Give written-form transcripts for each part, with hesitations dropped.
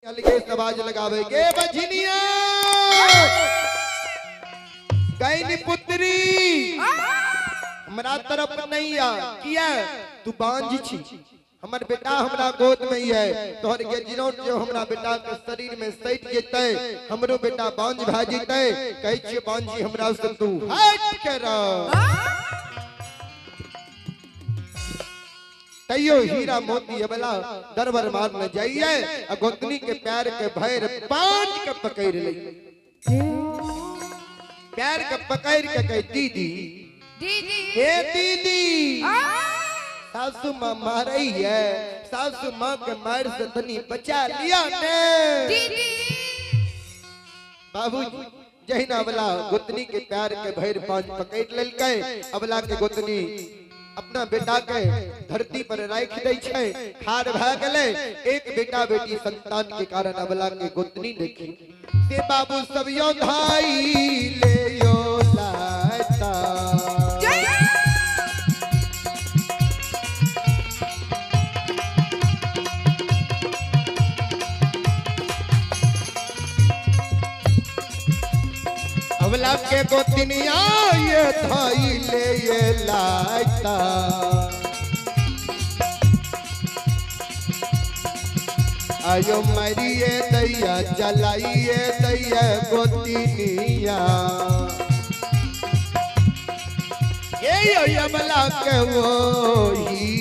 कल के समाज लगावे के बजनिया गैनी पुत्री हमरा तरफ नहीं आ किया तू बांझ छी हमर बेटा हमरा गोद में ही है तोहर के जिनोट जो हमरा बेटा के शरीर में सैट जेते हमरो बेटा बांझ भ जेते कहै छी बांझी हमरा से तू हट कर तैयो हीरा मोती अबला दरबार मार न जाइए आ गोतनी के पैर के भैर पांच के पकड़ ले पैर के पकड़ के कह दीदी दीदी हे दीदी सासू माँ मारई है सासू माँ के मार से तनी बचा लिया ने दीदी बाबूजी जहिना अबला गोतनी के पैर के भैर पांच पकड़ लेलकै अबला के गोतनी अपना बेटा के धरती पर राख दै छै खार भ गेलै एक बेटा बेटी संतान के कारण अबला के गोतनी देखी से बाबू सब यो धाई ले यो लाता अबला के गोतनिया ये धाई ले ये लाता आयो मरिए दैया जलाइए दैया गोतनिया ये अबला के वही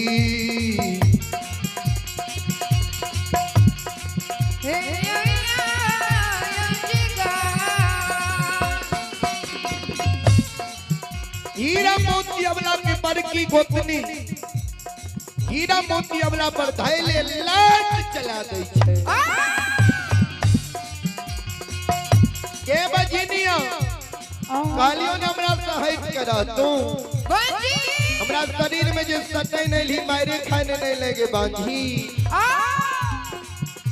हीरा मोती अबला के बड़की गोतनी हीरा मोती अबला पर धैले लात चला दै छै के बजनिया कालियो ने हमरा सहायत करा तू हमरा शरीर में जे सटै नहीं ली मारे खाने नहीं लगे बांधी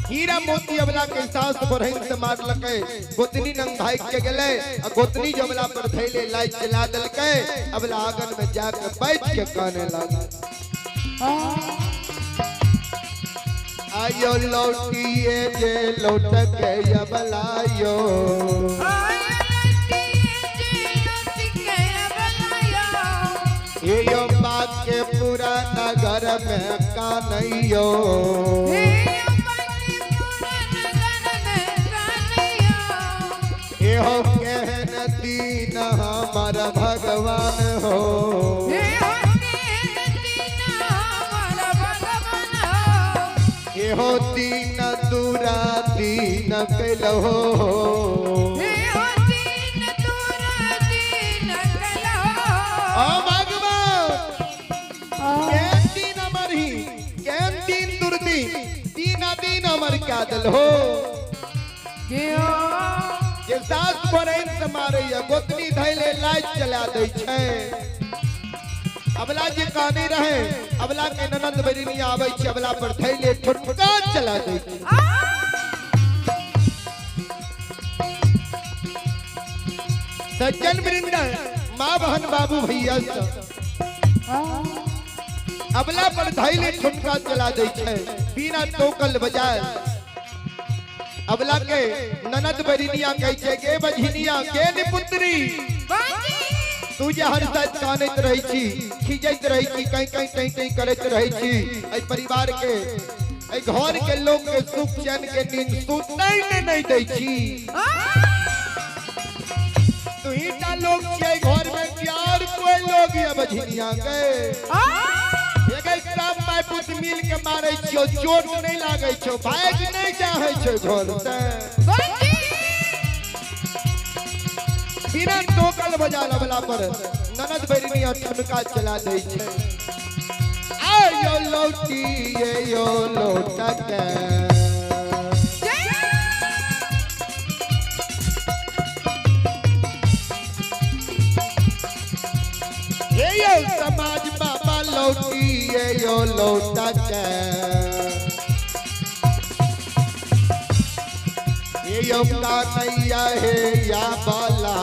हीरा मोती अबला के सास बरहन से मार लके गोतनी नंग भाग के गेले आ गोतनी जबला पर धैले लाइट जला देलके अबला आंगन में जाके बैठ के काने लगा आयो लौटिए जे लौट के अबलायो यो बात के पूरा नगर में कानैयो हो कहन दीन हमार भगवान हो ये हो दीन दूरा दीन कलो भगवान can Deen Amar he can दीन दुर्दी दीन दीन अमर क्या दल हो ये सास बरहन से मारे गोतनी धैले लाइट जला दै छै अबला जे काने रहे अबला के ननद बरिनी आबै छै अबला पर धैले ठुटका चला दै छै सज्जन वृंद माँ बहन बाबू भैया अबला पर धैले ठुटका चला दै छै बिना टोकल बजाय अबला के ननद बरिनिया कहै छै के बजनिया के नि पुत्री तू जे हर साथ कानैत रहै छी खिजैत रहै छी कहीं करैत रहै छी ए परिवार के ए घर के लोग के सुख चैन के नींद सुतै नहीं दै छी तू ही टा लोग छै घर में प्यार कोई लोग ये बजनिया के सब माय पुत मिल के मारे छियो चोट नहीं लागे छो भाग नहीं चाहे छो घर से बिना टोकल बजाला वाला पर ननद बरिनिया ठुमका चला दै छै आयो लौटी यो लौटा के यो समाज बाबा लौटी यो लौटा के यो का नैया है या बाला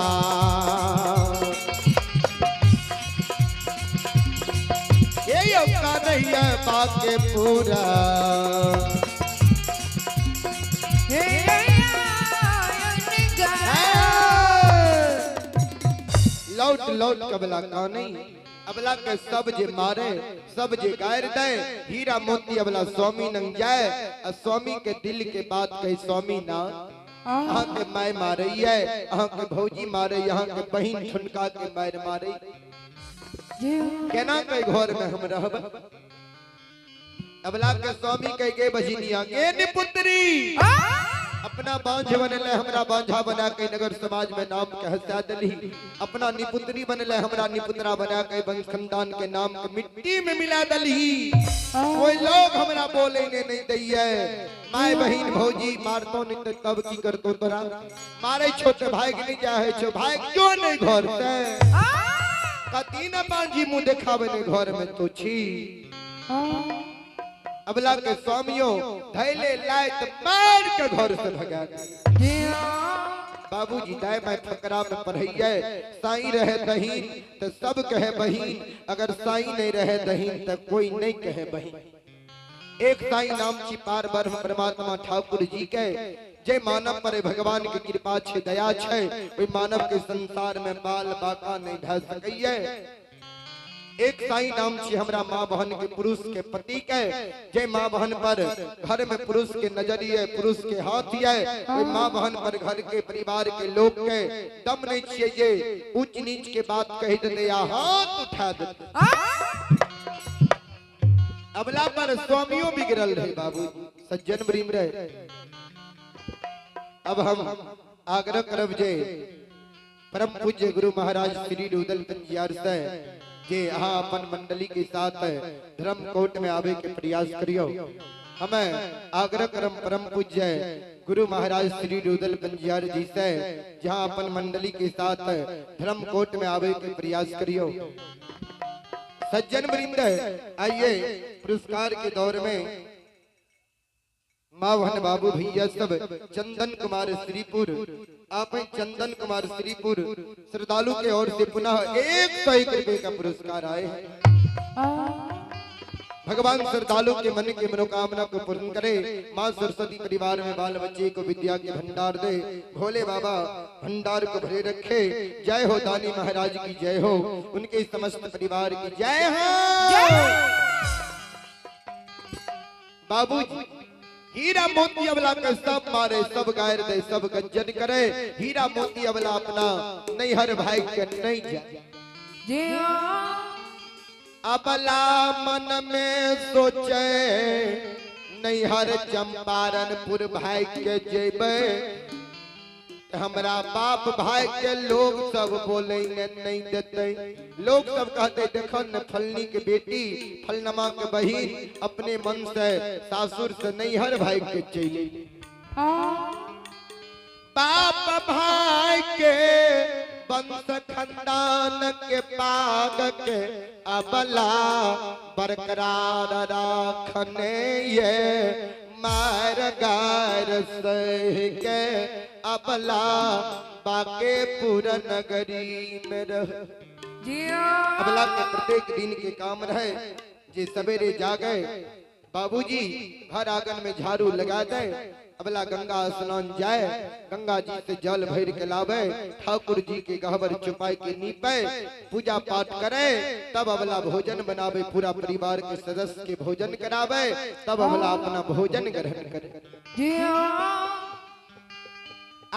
यो का नैया बाके पूरा लौट लौट कबला कानी अबला के सब जे मारे सब जे गायर दे हीरा मोती अबला स्वामी नंग जाए और स्वामी के दिल के बात कहे स्वामी ना अहाँ के माय मारे है अहाँ के भौजी मारे यहाँ के बहन छुनका के मार मारे केना के घर में हम रहब अबला के स्वामी कह के बजिनिया के निपुत्री अपना बांझ बनले हमरा बांझा बना के नगर समाज में नाम के हंसा दली अपना निपुत्री बनले हमरा निपुत्रा बना के वंश खानदान के नाम के मिट्टी में मिला दली कोई लोग हमरा बोले ने नहीं दैये माय बहन भौजी मारतो नहीं तो तब की करतो तोरा मारे छोटे भाई के नहीं जाए छो भाई क्यों नहीं घर से कती न बांझी मुंह देखावे ने घर में तो छी अबला के स्वामियों धैले लायत मार के घर से भगा बाबूजी दाय मैं फकरा में पढ़ैया साईं रहे दहीन तो सब कहे बहीन अगर साईं नहीं रहे दहीन तो कोई नहीं कहे बहीन एक साईं नाम छी पार ब्रह्म परमात्मा ठाकुर जी के जे मानव पर भगवान की कृपा छे दया छे कोई मानव के संसार में बाल बाका नहीं ढह सकैये एक साईं नाम छी हमरा माँ बहन के पुरुष के पति के जे माँ बहन पर घर में पुरुष के नजरिए पुरुष के हाथ है कोई माँ बहन पर घर के परिवार के लोग के दम नहीं छिए ये ऊंच नीच के बात कह देते या हाथ उठा देते अबला पर स्वामियों बिगड़ल रहे बाबू सज्जन ब्रीम रहे अब हम आग्रह करब जे परम पूज्य गुरु महाराज श्री रुदल कंजियार से जे अहाँ अपन मंडली के साथ धर्म कोट में आवे के प्रयास करियो हमें आग्रह करम परम पूज्य गुरु महाराज श्री रुदल कंजियार जी से जहाँ अपन मंडली के साथ धर्म कोट में आवे के प्रयास करियो सज्जन वृंद आइए पुरस्कार के दौर में मावहन बाबू भैया सब चंदन कुमार श्रीपुर आप चंदन कुमार श्रीपुर श्रद्धालु के ओर से पुनः 101 रुपए का पुरस्कार आए भगवान श्रद्धालु के मन की मनोकामना को पूर्ण करे माँ सरस्वती परिवार में बाल बच्चे को विद्या के भंडार दे भोले बाबा भंडार को भरे रखे जय हो दानी महाराज की जय हो उनके समस्त परिवार की जय हो बाबू हीरा मोती अवला के सब मारे सब गायर दे सब गंजन करे हीरा मोती अवला अपना नहीं हर भाई के नहीं जाए अबला मन में सोचे नहीं हर चंपारणपुर भाई के जेबे हमरा बाप भाई के लोग सब बोलेंगे नहीं देते लोग सब कहते देखो न फलनी के बेटी फलनमा के बहिन अपने मन से सासुर से नहीं हर भाई के चले बाप भाई के वंश खानदान के पाग के अबला बरकरार राखने ये मार गार सह के अबला बाके पूरा नगरी में रह अबला के प्रत्येक दिन के काम रहे जे सवेरे जागे बाबूजी हर आंगन में झाड़ू लगा दे अबला गंगा स्नान जाए गंगा जी से जल भर के लावे ठाकुर जी के गहवर चुपाई के नीपे पूजा पाठ करे तब अबला भोजन बनावे पूरा परिवार के सदस्य के भोजन करावे तब अबला अपना भोजन ग्रहण करे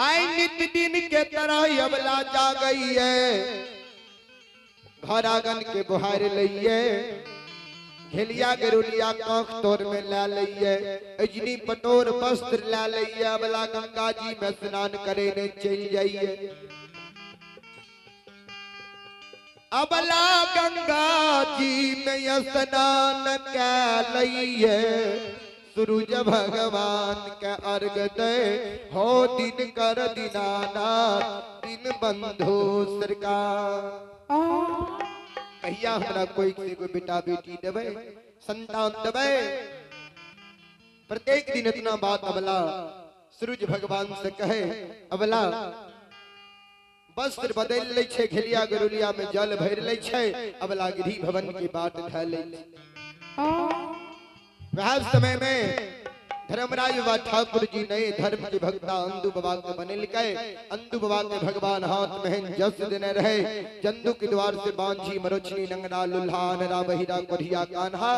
आई नित्य दिन के तरह अबला जा गई है घर आंगन के बुहार लइए घेलिया गरुलिया कांख तोर में ला लइए अजनी पटोर वस्त्र ला लइए अबला गंगा जी में स्नान करे ने चल जाइए अबला गंगा जी में स्नान कर लइए सूरज भगवान के अर्घ दे हो दिन कर दीनानाथ दिन बंधु सरकार कहिया हमरा कोई बेटा बेटी देवे संतान देवे प्रत्येक दिन इतना बात अबला सूरज भगवान से कहे अबला वस्त्र बदल ले छे घेलिया गरुलिया में जल भर ले छे अबला गिरी भवन की बात ढा ले वह समय में धर्मराज बाबा ठाकुर जी नए धर्म के भक्ता अंदू बाबा के बने लिखे। अंदू बाबा के भगवान हाथ में जस देने रहे। जंदू के द्वार से बांझी मरोचनी नंगना लुल्हा अनरा बहिरा कोरिया कान्हा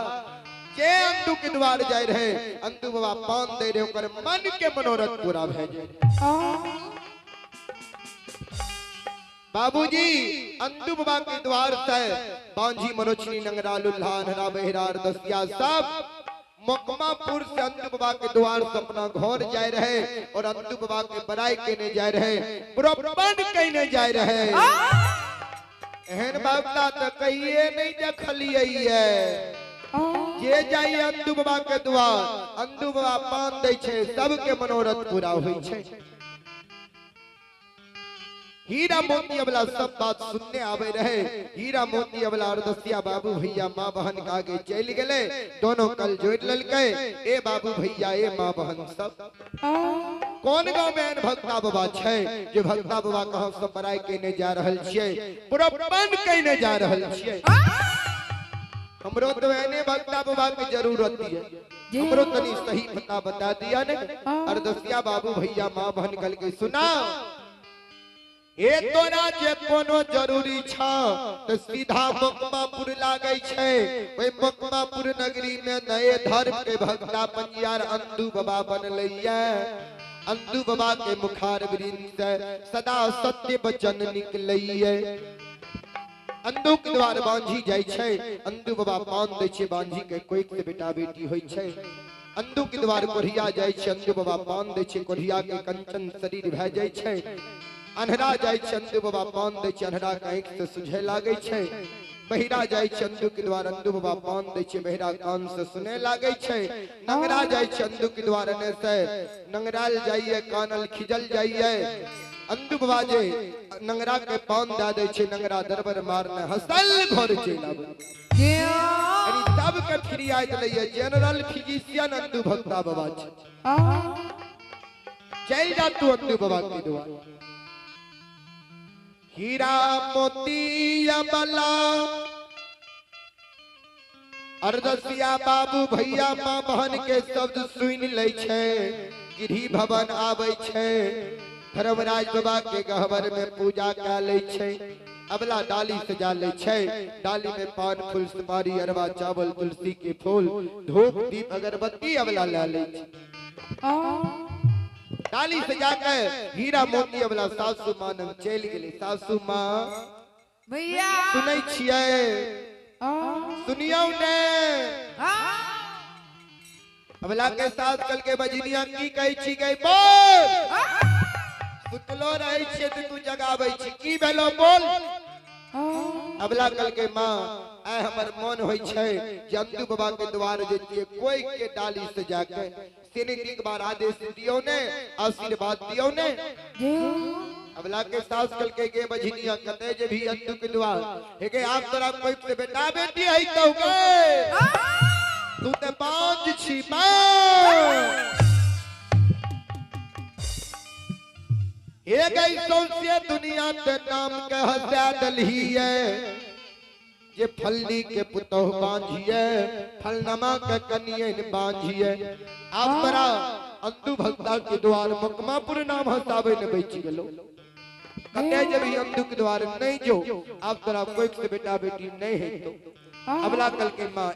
जे अंदू के द्वार जाय रहे। अंदू बाबा पान दे रहे ओकर मन के मनोरथ पूरा भेजे। बाबूजी अंदू बाबा के द्वार से बांझी मरोचनी नंगना लुल्हा अनरा बहिरा दसिया सब मकमापुर से अंदू बाबा के द्वार से अपना घर जाए रहे और अंदू बाबा के बड़ाई कहने जाए रहे, पुरपन कहने जाए रहे। एहन बाबला तो कहिए नहीं देखलिए जे जाइए अंदू बाबा के द्वार अंदू बाबा पान दे छे सबके मनोरथ पूरा होई छे। हीरा मोती अबला सब बात सुनने आवे रहे। हीरा मोती अबला और दसिया बाबू भैया माँ बहन के आगे चल गए। दोनों कल जोड़ ललके ए बाबू भैया ए माँ बहन सब कौन गांव में भक्ता बाबा छे जे भक्ता बाबा कहां सब बड़ाई कहने जा रहल छिए, पुरपन कहने जा रहल छिए। हमरो तो एने भक्ता बाबा की जरूरत है, हमरो तनी सही पता बता दिया ने। और दसिया बाबू भैया माँ बहन कल के सुना ए तोरा जे कोनो जरूरी छ त सीधा मकमापुर लागै छै। ओई मकमापुर नगरी में नए धर्म के भक्ता पंजियार अंदू बाबा बनलैया। अंदू बाबा के मुखार वृंद से सदा सत्य वचन निकलैया। अंदू के द्वार बांझी जाय छै। अंदू बाबा पान दै छै बांझी के कोई के बेटा बेटी होय छै। अंदू के द्वार कोढ़िया जाय छै। अंदू बाबा पान दै छै कोढ़िया के कंचन शरीर भै जाय छै। अनहरा जाय चंदू बाबा पान दे छै अनहरा के आंख से सुझे लागे छै। बहिरा जाय चंदू के द्वार अंदू बाबा पान दे छै बहिरा कान से सुने लागे छै। नंगरा जाय चंदू के द्वार ने से नंगराल जाइए कानल खिजल जाइए। अंदू बाबा जे नंगरा के पान दा दे छै नंगरा दरबार मारने हसल घर चल आवे। यानी सब के फ्री आय लइए जनरल फिजिशियन अंदू भक्ता बाबा छै। चल जा तू अंदू बाबा के द्वार। हीरा मोती अबला अरदसिया बाबू भैया माँ बहन के शब्द सुन ले छे। गिरी भवन आवे छे। धर्मराज बाबा के गहवर में पूजा कर ले छे। अबला डाली सजा ले छे। डाली में पान फूल सुपारी अरवा चावल तुलसी के फूल धूप दीप अगरबत्ती अबला ला ले छे। डाली सजा के हीरा मोती अबला सासू मां नंग चल गेली। सासू मां भैया सुनै छियै सुनियौ ने। अबला के सास कल के बजनिया की कहै छी गई बोल। सुतलो रहै छियै त तू जगाबै छी की भेलो बोल। अबला कल के मां आय हमर मन होय छै जे अंदू बाबा के द्वार जे छियै कोई के डाली सजा के एक बार आदेश दियो ने आशीर्वाद दियो ने। अबला के सास कल के गे बजनिया कते जे भी अंदू के द्वार हे के आप तोरा कोई से बेटा बेटी है तो गे तू ते बांझ छी मां। हे गई सौंसे दुनिया ते नाम के हत्या दलही है। जे फलनी के पुतोह बांझिए फलनमा के कनियन बांझिए। आप बड़ा अंदू भक्ता के द्वार मकमापुर नाम हसाबे ने बेची गेलो। कते जब ही अंदू के द्वार नहीं जो आप तोरा कोई से बेटा बेटी नहीं है तो। अबला कल के मां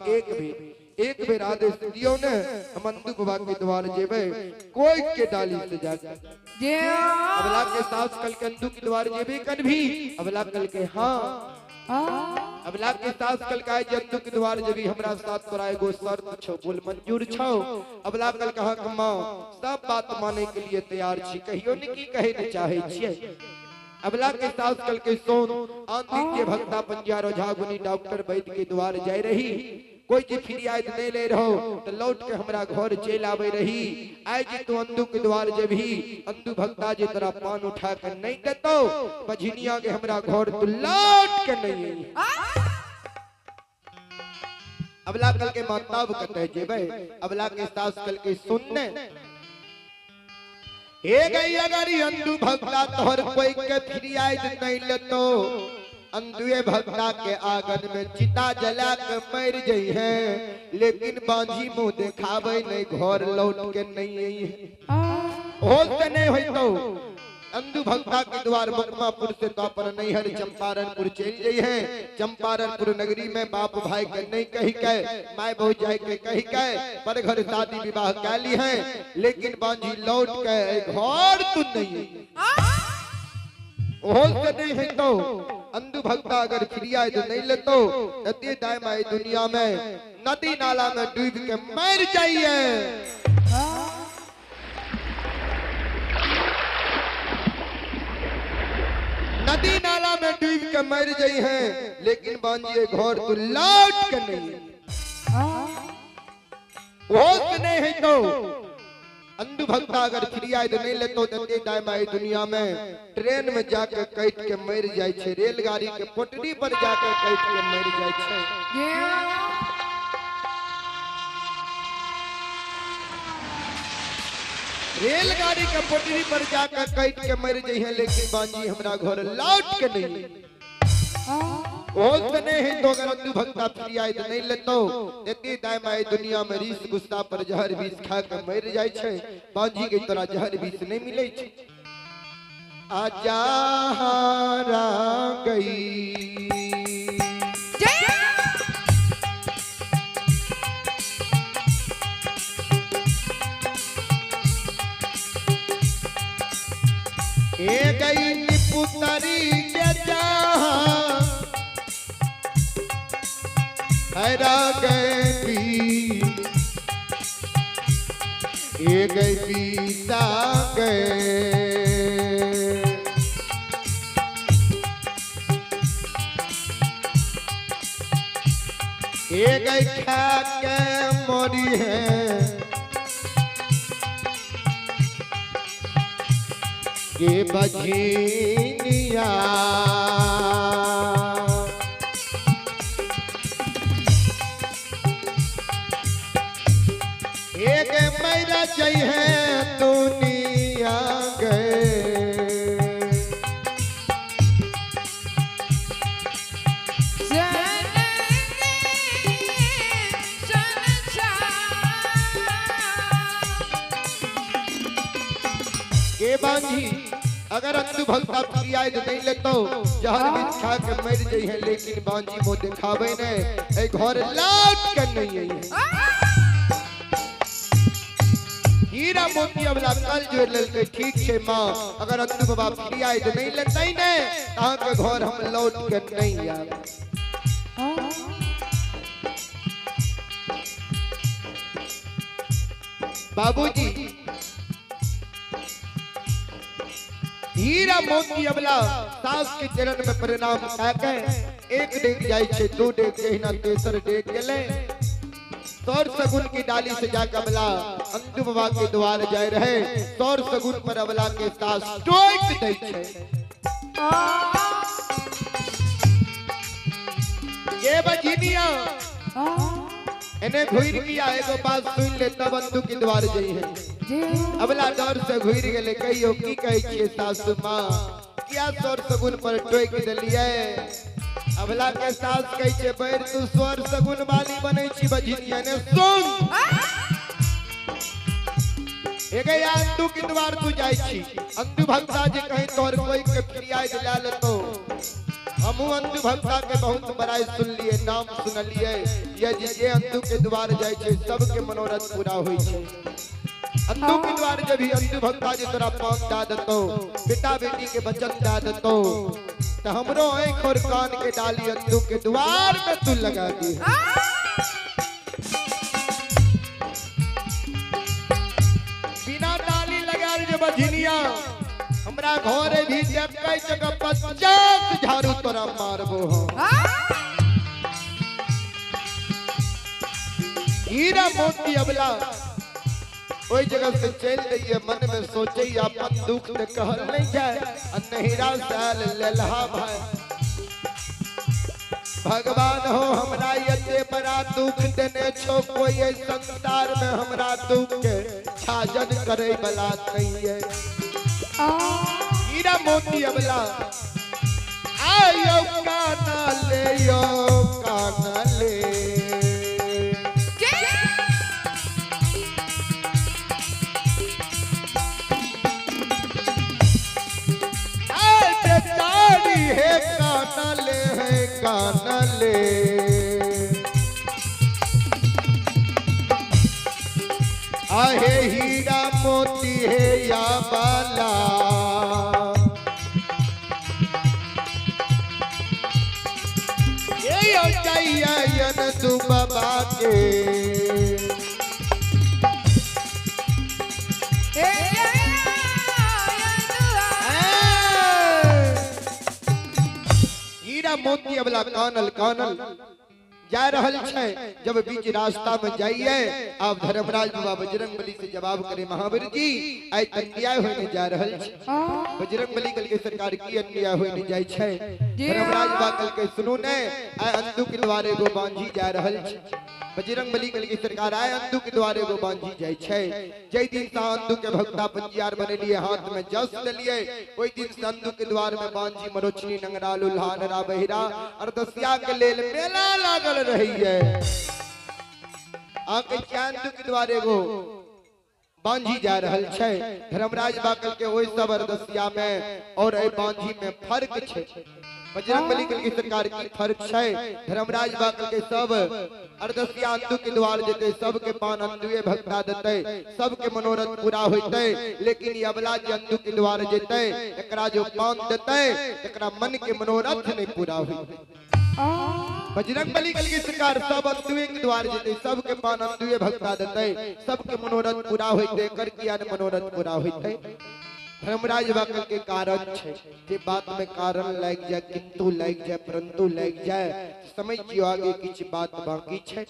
एक बेर आदेश दियो ने हम अंदू बाबा के द्वार जेबे कोई के डाली से जाके। अबला के सास कल के अंदू के द्वार जेबे कन भी। अबला कल के हां अबला के सास कल का जंतु के द्वार जबी हमरा साथ तोरा एगो शर्त छौ बोल मंजूर छौ। अबला कल कहा कि मां सब बात माने के लिए तैयार छी कहियो ने की कहे न चाहे छिए। अबला के सास कल के सोन आंतिक के भक्ता पंजारो झागुनी डॉक्टर वैद्य के द्वार जाय रही। कोई जी फिरियाद नहीं ले रहो तो लौट के हमरा घर चल आवे रही। आज जी तू अंदू के द्वार जबही अंदू भक्ता जे तेरा पान उठा के नहीं देतो बझिनिया के हमरा घर तू लौट के नहीं। अबला कल के माताब कहते जेबे। अबला के सास कल के सुनने हे गई अगर अंदू भक्ता तोहर कोई के फिरियाद नहीं लेतो अंधुए भक्ता के आंगन में चिता जला के मर गई है, लेकिन बांझी मुंह दिखावे नहीं, घर लौट के नहीं आई है। होते नहीं हुई तो अंधु भक्ता के द्वार मकमापुर से तो अपन नैहर चंपारणपुर चल गई है। चंपारणपुर नगरी में बाप भाई के नहीं कही के, माय बहु जाए के कही के, पर घर शादी विवाह कर ली है, लेकिन बांझी लौट के घर तू नहीं होते नहीं है तो अंधु भक्ता अगर क्रिया जो नहीं ले तो नदी दाम आई दुनिया में नदी नाला में डूब के मर जाइए। नदी नाला में डूब के मर गई है, लेकिन बांझिए घर तो लौट के नहीं होश नहीं है तो अंधु भक्ता अगर क्रिया नहीं ले तो नदी दाम आई दुनिया में ट्रेन में जाकर कैट के मर जाए छे, रेलगाड़ी के पटरी पर जाकर कैट के मर जाए छे। रेलगाड़ी के पटरी पर जाकर कैट के मर जाए है, लेकिन बांझी हमरा घर लौट के नहीं होश नहीं है तो अगर अंधु भक्ता क्रिया नहीं ले तो नदी दाम आई दुनिया में रीस गुस्सा पर जहर विष खा के मर जाए छे। बांझी के तरह जहर विष नहीं मिले छे। आजा हारा गई ए गई पुतरी के जहां हरा गई, ए गई पीता गए, ए गई खा के मोरी है, के बझिनिया एक मेरा जय है दुनिया गए। के बांझी अगर अंधु भक्ता क्रिया नहीं ले तो जहर विष खा के मर जाई है, लेकिन बांझी मुंह दिखावे ने ए घर लौट के नहीं आई है। हीरा मोती वाला कल जो ललके ठीक छे मां, अगर अंधु बाबा क्रिया नहीं लेतै ने तां के घर हम लौट के नहीं आवे। बाबूजी हीरा मोती अबला सास के चरण में प्रणाम करके एक डेग जाय छे, दो डेग जहिना तेसर डेग गेले सौर सगुन की डाली से जाकर अबला अंधु बाबा के द्वार जाए रहे। सौर सगुन पर अबला के सास टोक दै छे। ये बजिनिया एने घुर किया एगो बात सुन ले तब अंधु के द्वार जाई है। अबला डर से घुर गेले, कहियो की कहै छियै सासु मां, किया सौर सगुन पर टोक देलियै। अबला के सास कहै छै बैर तू सौर सगुन वाली बनै छी बजिनिया ने सुन। एगे अंधु के द्वार तू जाय छी, अंधु भक्ता जे कहीं तोर कोई के क्रिया दिला लेतो, हमू अंधु भक्ता के बहुत बड़ाई सुन लिए, नाम सुनलिए। ये जे अंधु के द्वार जाय छै सबके मनोरथ पूरा होई छै। अंधु के द्वार जब ही अंधु भक्ता जे तोरा पान दा देतो, बेटा बेटी के वचन दा देतो, तो हमरो आंख और कान के डाली अंधु के द्वार में तू लगा दी। बिना डाली लगा जे बझिनिया हमरा घरे भी जब कई जगह 50 झाड़ू तोरा मारबो हो। हीरा मोती अबला ओई जगह से चल रही, मन में सोचे अपन दुख ने कहल नहीं जाए। नहिरा साल लेलहा भाई भगवान हो हमरा ये बड़ा दुख देने छो, कोई संसार में हमरा दुख के छाजन करे वाला नहीं है। हीरा मोती अबला आयो कानले यो कानले बेचारी है कानले आहे हीरा मोती है या बाला ये जयन तू बाबा के हीरा मोती अबला कानल कानल जा रहल छे। जब बीच रास्ता में जाइए आप धर्मराज बाबा बजरंगबली से जवाब करे महावीर जी आय अन्याय होने जा रहल छे। बजरंगबली कल के सरकार की अन्याय होने जाय छे। धर्मराज बाबा कल के सुनो ने आय अंधु के द्वारे गो बांझी जा रहल छे। बजरंगबली कल की सरकार आय अंधु के द्वारे गो बांझी जाय छे। जय दिन सा अंधु के भक्ता पंजियार बने लिए हाथ में जस लिए कोई दिन से अंधु के द्वार में बांझी मरोचनी नंगरा लुल्हान रा बहिरा और दसिया के लेल मेला लागल रही है। आके चांद के द्वारे गो बांझी जा रहल छे। धर्मराज बाकल के ओइ सब अरदसिया में और ए बांझी में फर्क छे। बजरंगबली कल की सरकार की फर्क छे। धर्मराज बाकल के सब अरदसिया अंधु के द्वार जेते सबके पान अंधुए भक्ता देते सबके मनोरथ पूरा होते। लेकिन ये अबला जे अंधु के द्वार जेते एकरा जो पान देते एकरा मन के मनोरथ नहीं पूरा होते। बजरंगबली कल की सरकार सब अंधुए के द्वार जेते सबके पान अंधुए भक्ता देते सबके मनोरथ पूरा होते कर किया मनोरथ पूरा होते। धर्मराज बाकल के कारण छे जे बात में कारण लग जाए किंतु लग जाए परंतु लग जाए समझ जियो आगे कुछ बात बाकी छे।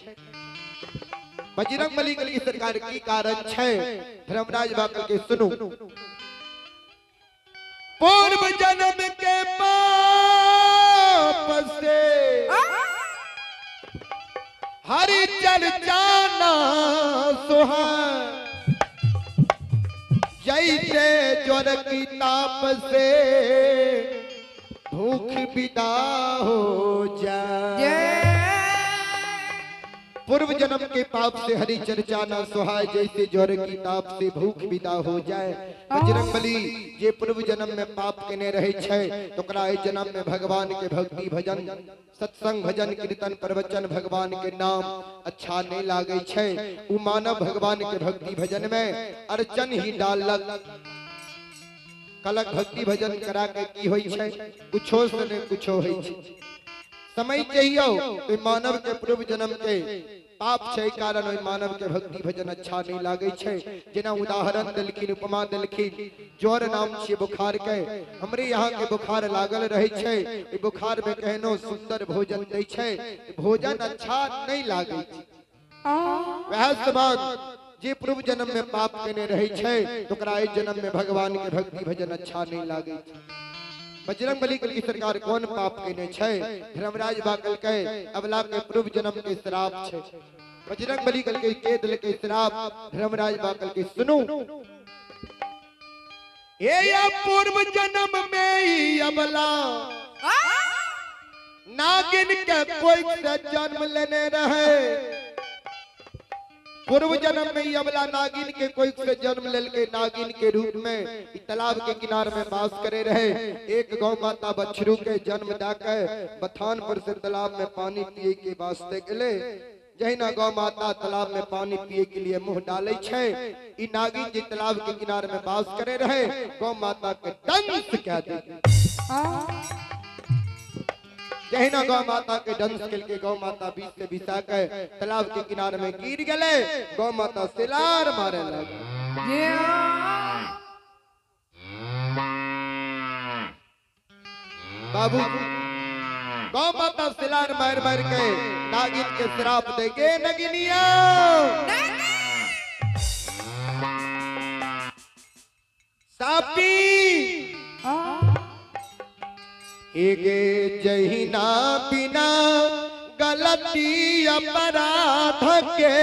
बजरंगबली कल की सरकार की कारण छे। धर्मराज बाकल के सुनो पूर्व जन्म के पाप से हरि चल जाना सुहाए जैसे ज्वर की ताप से भूख विदा हो जाए। पूर्व जन्म के पाप से हरि चर्चा न सुहाए जैसे ज्वर की ताप से भूख विदा हो जाए। बजरंगबली जे पूर्व जन्म में पाप केने रहे छे तो कराए जन्म में भगवान के भक्ति भजन सत्संग भजन कीर्तन प्रवचन भगवान के नाम अच्छा नहीं लागे छे। उ मानव भगवान के भक्ति भजन में अर्चन ही डालक कलक भक्ति भजन करा के की होई छे कुछो से ने कुछो होई छे। समय चाहिए तो मानव के पूर्व जन्म के पाप छे कारण ओइ मानव के भक्ति भजन अच्छा नहीं लागे छे। जेना उदाहरण देलखिन उपमा देलखिन ज्वर नाम छे बुखार के हमरे यहाँ के बुखार लागल रहे छे। ई बुखार में कहनो सुंदर भोजन दै छे भोजन अच्छा नहीं लागे छे। वह समान जे पूर्व जन्म में पाप केने रहे छे तो कराए जन्म में भगवान के भक्ति भजन अच्छा नहीं लागे छे। बजरंगबली कल की सरकार कौन पाप केने छे। धर्मराज बाकल के अबला के पूर्व जन्म के श्राप छे। बजरंगबली कल के दिल के श्राप धर्मराज बाकल के सुनो ये पूर्व जन्म में ही अबला नागिन के कोई से जन्म लेने रहे। पूर्व जन्म में ही अबला नागिन के कोई से जन्म लेके नागिन के रूप में तालाब के किनारे में वास करे रहे। एक गौ माता बछरू के जन्म दाके बथानपुर से तालाब में पानी पिए के वास्ते गेले। जहिना गौ माता तालाब में पानी पिए के लिए मुंह डाले छे ई नागिन जी तालाब के किनारे में वास करे रहे गौ माता के दंश कह दे। जहिना गौ माता के दंश के गौ माता बीच से बिसा के तालाब के किनारे में गिर गले। गौ माता सिलार मारे लगे। बाबू गौ माता सिलार मार मार के नागिन के श्राप देगे नगिनिया सापी एगे जहिना बिना गलती अपराध के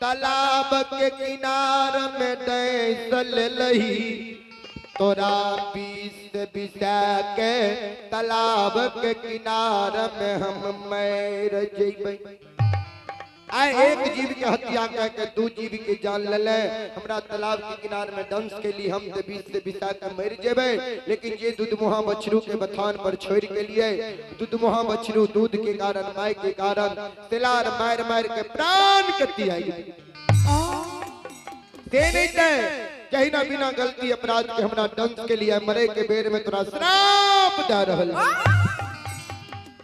तालाब के किनार में दैसल लही तोरा बीस बिसा के तालाब के किनार में हम मर जइबै। आए एक जीव के हत्या कह के दू जीव के जान ले हमरा तालाब के किनार में दंश के लिए हम ते बीस से बिसा के मर जेबै। लेकिन ये दूधमुहा बछरू के बथान पर छोड़ के लिए दूधमुहा बछरू दूध के कारण माय के कारण तिलार मार मार के प्राण कति आई दे नहीं ते कहीं ना बिना गलती अपराध के हमरा दंश के लिए मरे के बेर में तोरा श्राप दे रहल।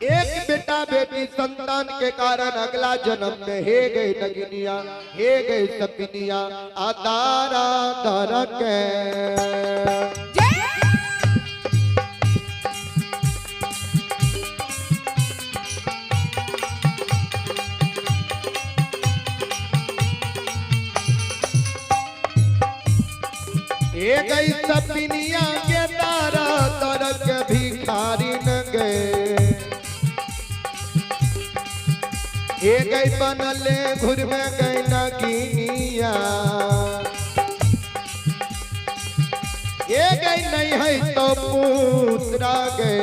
एक बेटा बेटी संतान के कारण अगला जन्म में हे गई नगिनिया हे गई सपिनिया आतारा दर के। हे गई सपिनिया के तारा दर के भिखारी न गए। ये गई बनले घुर में गई नगिनिया ये गई नहीं है तो पुत्रा गए।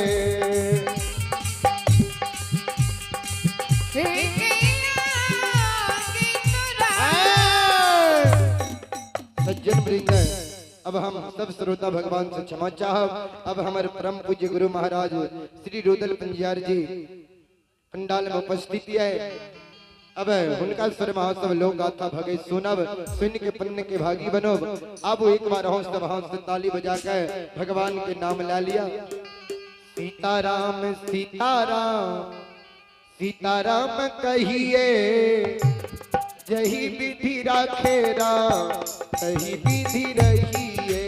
सज्जन वृंद अब हम सब श्रोता भगवान से क्षमा चाहब। अब हमारे परम पूज्य गुरु महाराज श्री रुदल पंजार जी पंडाल में उपस्थित है। अब उनका स्वर महोत्सव लोक गाथा भगे सुनब सुन के पन्न के भागी बनोब। अब एक बार हौस सब हौस से ताली बजा के भगवान के नाम ला लिया। सीताराम सीताराम सीताराम कहिए जही विधि राखे राम तही विधि रहिए।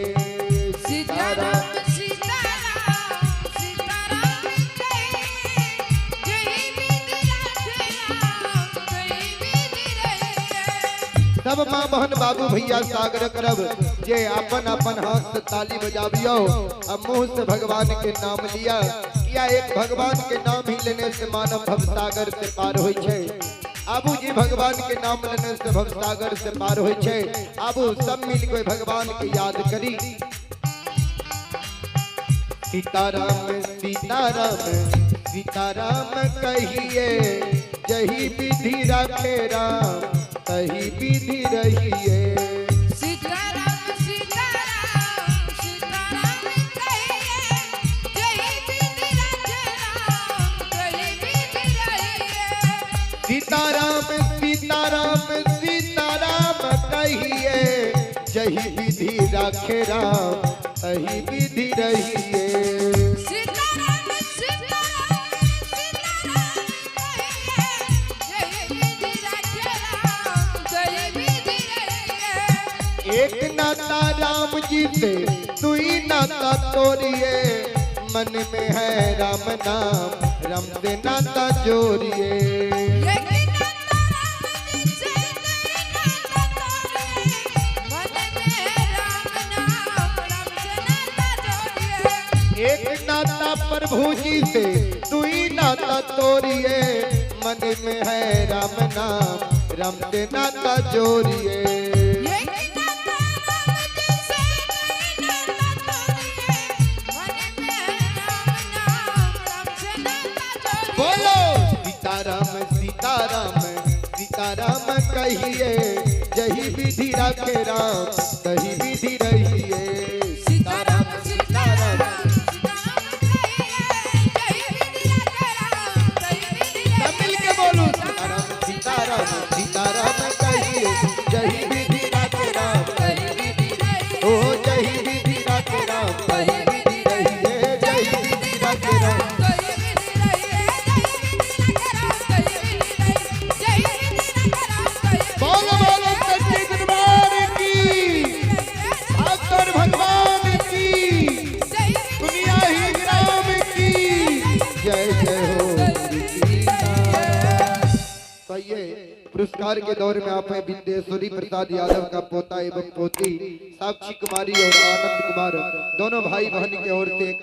सीताराम सब माँ बहन बाबू भैया सागर करब जे अपन अपन हाथ से ताली बजाबियो। अब मुंह से भगवान के नाम लिया या एक भगवान के नाम ही लेने से मानव भव सागर से पार होई छे। आबू जी भगवान के नाम लेने से भव सागर से पार होई छे। आबू सब मिल के भगवान के याद करी। सीताराम सीताराम सीताराम कहिए जही विधि राखे राम तही विधि रहिए। सीताराम सीताराम सीताराम कहिए जही विधि राखे राम तही विधि रहिए। सीताराम सीताराम सीताराम कहिए जही विधि राखे राम तही विधि रहिए। एक नाता राम जी से दुई नाता तोड़िए मन में है राम नाम राम से नाता जोड़िए। एक नाता प्रभु जी से दुई नाता तोड़िए मन में है राम नाम राम से नाता जोड़िए। बोलो सीताराम सीताराम सीताराम कहिए जही विधि राखे राम तही विधि रहिए। सीताराम सीताराम सब मिल के बोलो सीताराम सीताराम सीताराम कहिए जही विधि राखे राम तही विधि रहिए। ओ जही विधि राखे राम तही विधि रहिए। जही विधि राखे राम पुरस्कार के दौर में आप हैं विद्येश्वरी प्रसाद यादव का पोता एवं पोती साक्षी कुमारी और आनंद कुमार दोनों भाई बहन की ओर से